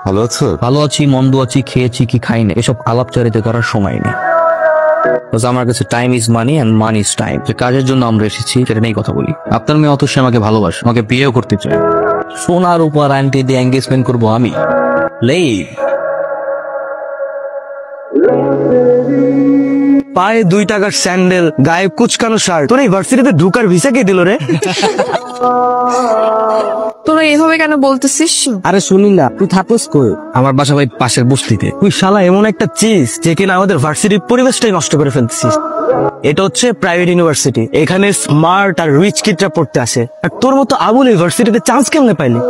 ভালো আছো? ভালো আছি, মন্দ আছি, খেয়েছি কি খাই না, এসব আলাপচারিতা করার সময় নেই। আমার কাছে time is money and money is time. যে কাজের জন্য আমরা এসেছি সেটা নিয়ে কথা বলি। আপনার মেয়ে অতসী আমাকে ভালোবাসে, আমাকে বিয়েও করতে চায়। সোনার উপর আন্টি দিয়ে এঙ্গেজমেন্ট করবো আমি। লেই পায়ে 2 টাকার স্যান্ডেল, গায়ে কুচকানো শার্ট, তোর এই ভার্সিটিতে ঢুকার ভিসা কে দিল রে? তোরা এভাবে কেন বলতেছিস? আরে শুনি না, তুই থাকস কই? আমার বাসা ভাই পাশের বস্তিতে। তুই শালা এমন একটা চিজ যে কিনা আমাদের ভার্সিটির পরিবেশটাই নষ্ট করে ফেলতেছিস। এটা হচ্ছে প্রাইভেট ইউনিভার্সিটি, এখানে স্মার্ট আর রিচ কিডরা পড়তে আসে। আর তোর মতো আবুল ইউনিভার্সিটিতে চান্স কেমনে পাইলি?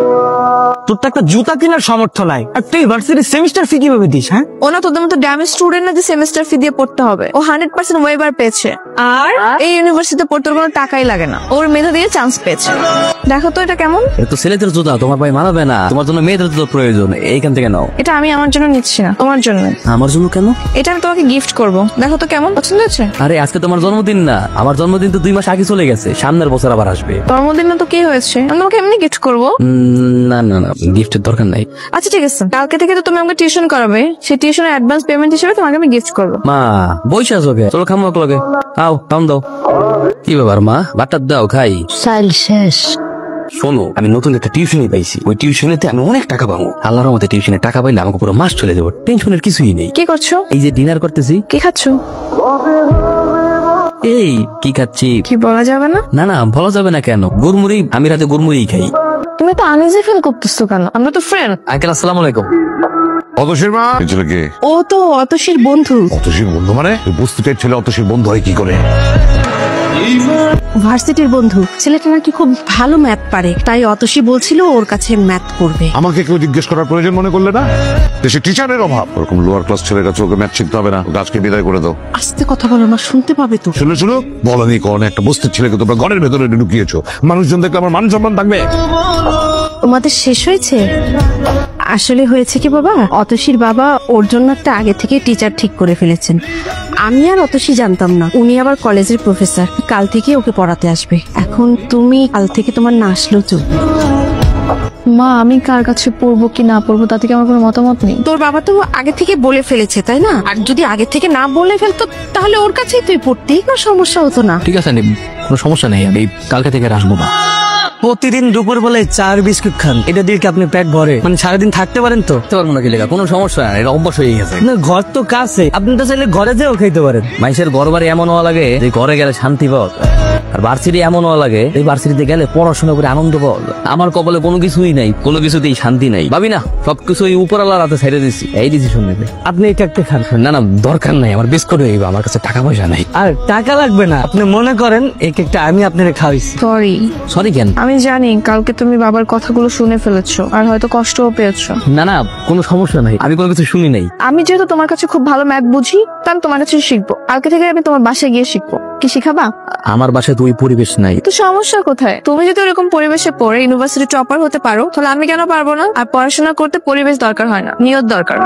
তোর তো একটা জুতা কেনার সামর্থ্য নাই, আর তুই ভার্সিটির সেমিস্টার ফি কিভাবে দিস? হ্যাঁ, ওনা তোদের মতো ড্যামেজ স্টুডেন্ট না যে সেমিস্টার ফি দিয়ে পড়তে হবে। ও 100% ওয়েবার পেয়েছে, আর এই ইউনিভার্সিটিতে পড়তে ওর কোনো টাকাই লাগে না। ওর মেধা দিয়ে চান্স পেয়েছে। দেখো তো এটা কেমন? এটা তো ছেলেদের জুতা, তোমার ভাই মানাবে না। তোমার জন্য মেয়েদের জুতো প্রয়োজন, এইখান থেকে নাও। এটা আমি আমার জন্য নিচ্ছি না, তোমার জন্য। আমার জন্য কেন? এটা আমি তোমাকে গিফট করব, দেখো তো কেমন পছন্দ হচ্ছে। আরে আজকে তোমার জন্মদিন না, আমার জন্মদিন তো 2 মাস আগে চলে গেছে, সামনের বছর আবার আসবে। জন্মদিন না তো কি হয়েছে, আমি তোমাকে এমনি গিফট করব। না না না, গিফটের দরকার নাই। আচ্ছা ঠিক আছে, কালকে থেকে তো তুমি আমাকে টিউশন করাবে, সেই টিউশনের অ্যাডভান্স পেমেন্ট হিসেবে তোমাকে আমি গিফট করব। মা বইসা চোখে, চলো খামো লগে। আও কাম দাও। কি ব্যাপার মা, বাটার দাও খাই। চাইল শেষ। শোনো, আমি নতুন একটা টিউশনই পাইছি, ওই টিউশনেতে আমি অনেক টাকা পাবো। আল্লাহর রহমতে টিউশনে টাকা পাইলে আমাকে পুরো মাস চলে যাবো, টেনশনের কিছুই নেই। কি করছো? এই যে ডিনার করতেছি। কি খাচ্ছো? এই কি খাচ্ছি? কি বলা যাবে না? না না, বলা যাবে না কেন? গুড়মুড়ি, আমি রাতে গুড়মুড়ি খাই। তুমি তো আনইজি ফিল করতেছো কেন? আমরা তো ফ্রেন্ড। আঙ্কেল আসসালামু আলাইকুম। অতসীর মা ছেলেকে। ও তো অতসীর বন্ধু। অতসীর বন্ধু মানে? বস্তিটার ছেলে অতসীর বন্ধু হয় কি করে? ভার্সিটির বন্ধু। ছেলেটা নাকি খুব ভালো ম্যাথ পারে, তাই অতসী বলছিল ওর কাছে ম্যাথ করবে। আমাকে কেউ জিজ্ঞেস করার প্রয়োজন মনে করলে না? দেশে টিচারের অভাব, ওরকম লোয়ার ক্লাস ছেলের কাছে ওকে ম্যাথ শিখতে হবে না, গাছকে বিদায় করে দাও। আস্তে কথা বলো না, শুনতে পাবে তো। শুনে শুনো, বলনি কোন একটা বস্তির ছেলেকে তোমরা ঘরের ভেতরে ঢুকিয়েছো, মানুষজন দেখলে আমার মান সম্মান থাকবে? তোমাদের শেষ হয়েছে? আসলে হয়েছে কি বাবা, অতসীর বাবা ওর জন্য একটা আগে থেকে টিচার ঠিক করে ফেলেছেন। আমি আর অতসী জানতাম না, উনি আবার কলেজের প্রফেসর, কাল থেকে ওকে পড়াতে আসবে। এখন তুমি কাল থেকে তোমার না আসলেও চলবে। মা, আমি কার কাছে পড়বো কি না পড়বো তাতে কি আমার কোনো মতামত নেই। তোর বাবা তো আগে থেকে বলে ফেলেছে, তাই না? আর যদি আগে থেকে না বলে ফেলতো তাহলে ওর কাছেই তুই পড়তেই কোনো সমস্যা হতো না। ঠিক আছে, কোনো সমস্যা নেই, আমি কালকে থেকে আর আসবো না। প্রতিদিন দুপুর বেলায় 4 বিস্কুট খান, এটা দিয়ে কি আপনি পেট ভরে? মানে সারাদিন থাকতে পারেন তো? থাকতে পারবো না কি লেখা, কোনো সমস্যা নাই, এটা অভ্যাস হয়ে গেছে। না, ঘর তো কাছে, আপনি তো চাইলে ঘরে যেও খাইতে পারেন। মানুষের ঘর বাড়ি এমন হওয়া লাগে যে ঘরে গেলে শান্তি পাওয়া যায়, আর ভার্সিটি এমন হওয়া লাগে এই ভার্সিটিতে গেলে পড়াশোনা করে আনন্দ পাওয়া যায়। আমার কপালে কোনো কিছুই নাই, কোনো কিছুতেই শান্তি নাই। ভাবি না, সবকিছু ওই উপরওয়ালার হাতে ছেড়ে দিচ্ছি, এই ডিসিশন নেবে। আপনি এক একটা খান। না না, দরকার নাই, আমার বিস্কুট হয়ে যাবে, আমার কাছে টাকা পয়সা নাই। আর টাকা লাগবে না, আপনি মনে করেন এক একটা আমি আপনারে খাওয়াইছি। সরি। সরি কেন? আমি জানি কালকে তুমি বাবার কথাগুলো শুনে ফেলেছো, আর হয়তো কষ্টও পেয়েছো। না না, কোনো সমস্যা নাই, আমি কোনো কিছু শুনি নাই। আমি যেহেতু তোমার কাছে খুব ভালো ম্যাথ বুঝি, তা আমি তোমার কাছে শিখবো। কালকে থেকে আমি তোমার বাসায় গিয়ে শিখবো। কি শিখাবা? আমার বাসায় তো ওই পরিবেশ নাই। তো সমস্যা কোথায়? তুমি যদি ওরকম পরিবেশে পড়ে ইউনিভার্সিটি টপার হতে পারো, তাহলে আমি কেন পারবো না? আর পড়াশোনা করতে পরিবেশ দরকার হয় না, নিয়ত দরকার।